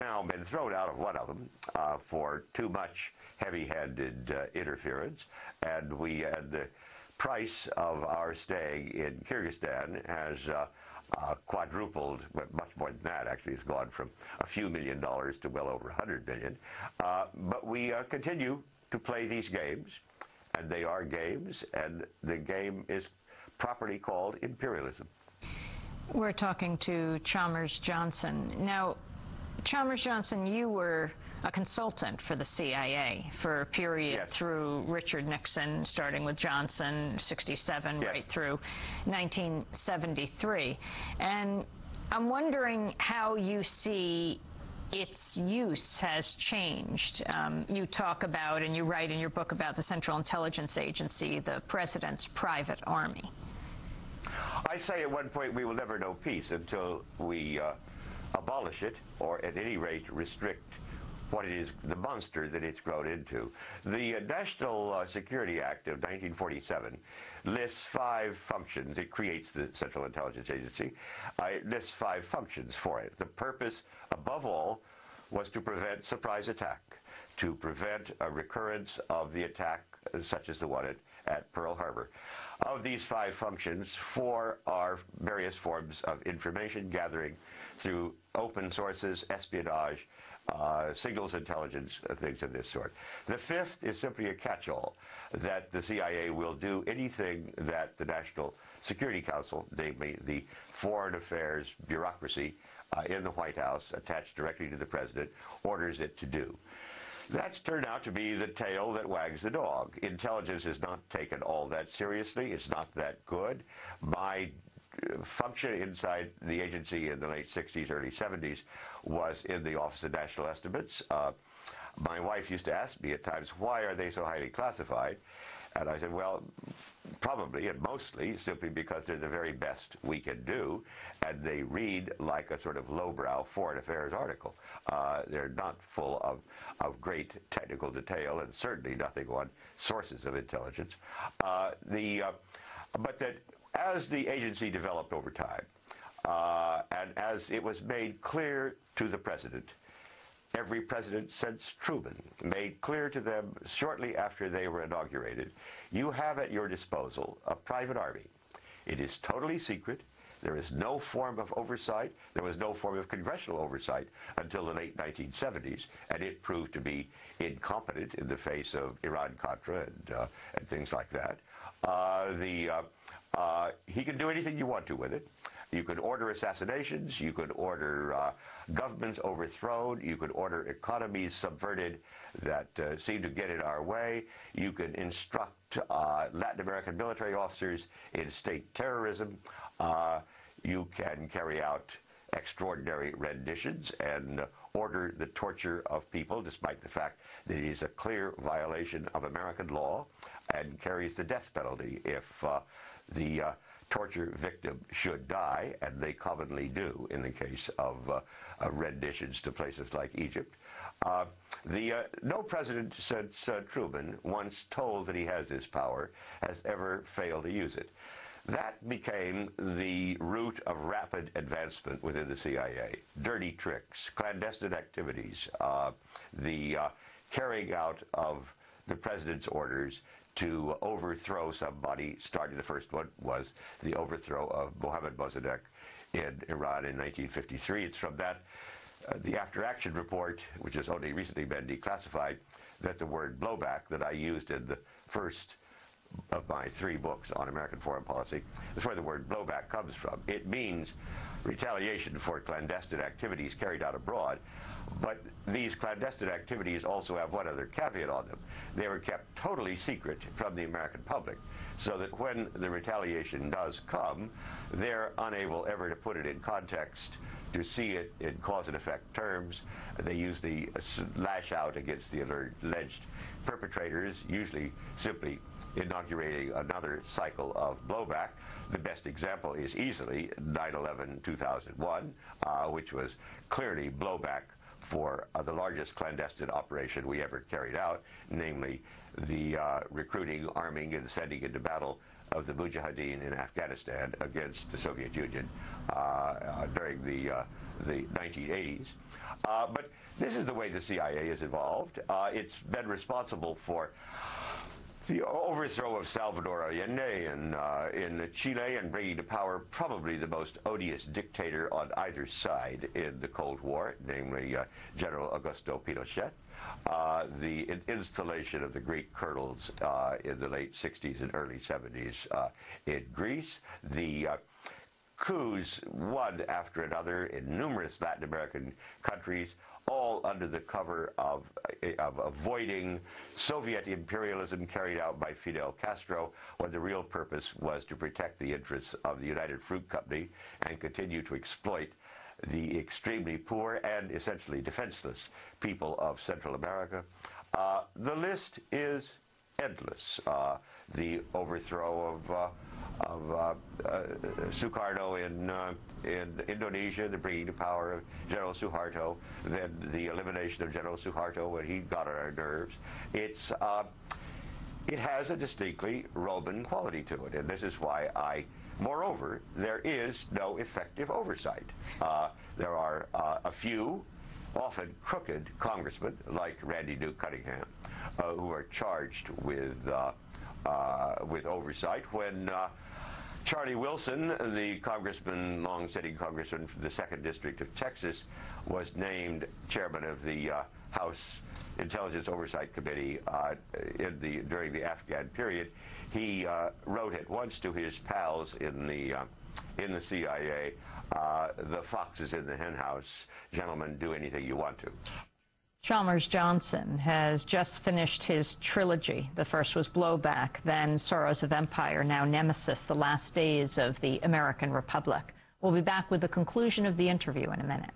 now been thrown out of one of them for too much heavy-handed interference, and the price of our stay in Kyrgyzstan has quadrupled, much more than that actually. It's gone from a few $1 million to well over $100 million. But we continue to play these games, and they are games, and the game is properly called imperialism. We're talking to Chalmers Johnson. Now, Chalmers Johnson, you were a consultant for the CIA for a period yes. through Richard Nixon, starting with Johnson, 67, yes. right through 1973. And I'm wondering how you see its use has changed. You talk about, and you write in your book about the Central Intelligence Agency, the President's private army. I say at one point we will never know peace until we abolish it, or at any rate restrict what it is, the monster that it's grown into. The National Security Act of 1947 lists 5 functions. It creates the Central Intelligence Agency. It lists 5 functions for it. The purpose, above all, was to prevent surprise attack, to prevent a recurrence of the attack such as the one at Pearl Harbor. Of these 5 functions, 4 are various forms of information gathering through open sources, espionage, signals intelligence, things of this sort. The 5th is simply a catch-all, that the CIA will do anything that the National Security Council, namely the foreign affairs bureaucracy in the White House, attached directly to the President, orders it to do. That's turned out to be the tail that wags the dog. Intelligence is not taken all that seriously. It's not that good. My function inside the agency in the late 60s, early 70s was in the Office of National Estimates. My wife used to ask me at times, why are they so highly classified? And I said, well, probably and mostly simply because they're the very best we can do, and they read like a sort of lowbrow foreign affairs article. They're not full of great technical detail, and certainly nothing on sources of intelligence. But that as the agency developed over time, and as it was made clear to the President, every president since Truman made clear to them shortly after they were inaugurated, you have at your disposal a private army. It is totally secret. There is no form of oversight. There was no form of congressional oversight until the late 1970s, and it proved to be incompetent in the face of Iran-Contra and things like that. He can do anything you want to with it. You could order assassinations. You could order governments overthrown. You could order economies subverted that seem to get in our way. You could instruct Latin American military officers in state terrorism. You can carry out extraordinary renditions and order the torture of people, despite the fact that it is a clear violation of American law and carries the death penalty if the torture victim should die, and they commonly do in the case of renditions to places like Egypt. No president since Truman, once told that he has this power, has ever failed to use it. That became the route of rapid advancement within the CIA. Dirty tricks, clandestine activities, the carrying out of the president's orders to overthrow somebody. Starting, the first one was the overthrow of Mohammad Mossadegh in Iran in 1953. It's from that, the after-action report, which has only recently been declassified, that the word blowback that I used in the first of my 3 books on American foreign policy, is where the word blowback comes from. It means retaliation for clandestine activities carried out abroad. But these clandestine activities also have one other caveat on them. They were kept totally secret from the American public, so that when the retaliation does come, they're unable ever to put it in context, to see it in cause and effect terms. They usually lash out against the alleged perpetrators, usually simply inaugurating another cycle of blowback. The best example is easily 9/11/2001, which was clearly blowback for the largest clandestine operation we ever carried out, namely the recruiting, arming, and sending into battle of the Mujahideen in Afghanistan against the Soviet Union during the 1980s. But this is the way the CIA is involved. It's been responsible for the overthrow of Salvador Allende in Chile and bringing to power probably the most odious dictator on either side in the Cold War, namely General Augusto Pinochet. The installation of the Greek colonels in the late 60s and early 70s in Greece, the coups one after another in numerous Latin American countries, all under the cover of avoiding Soviet imperialism carried out by Fidel Castro, when the real purpose was to protect the interests of the United Fruit Company and continue to exploit the extremely poor and essentially defenseless people of Central America. The list is endless. The overthrow of Sukarno in Indonesia, the bringing to power of General Suharto, then the elimination of General Suharto when he got on our nerves. It has a distinctly Roman quality to it, and this is why moreover, there is no effective oversight. There are a few, often crooked congressmen, like Randy Duke Cunningham, who are charged with oversight. When Charlie Wilson, the congressman, long-sitting congressman from the 2nd District of Texas, was named chairman of the House Intelligence Oversight Committee during the Afghan period, he wrote at once to his pals in the CIA, "The fox is in the henhouse. Gentlemen, do anything you want to." Chalmers Johnson has just finished his trilogy. The first was Blowback, then Sorrows of Empire, now Nemesis, the last days of the American Republic. We'll be back with the conclusion of the interview in a minute.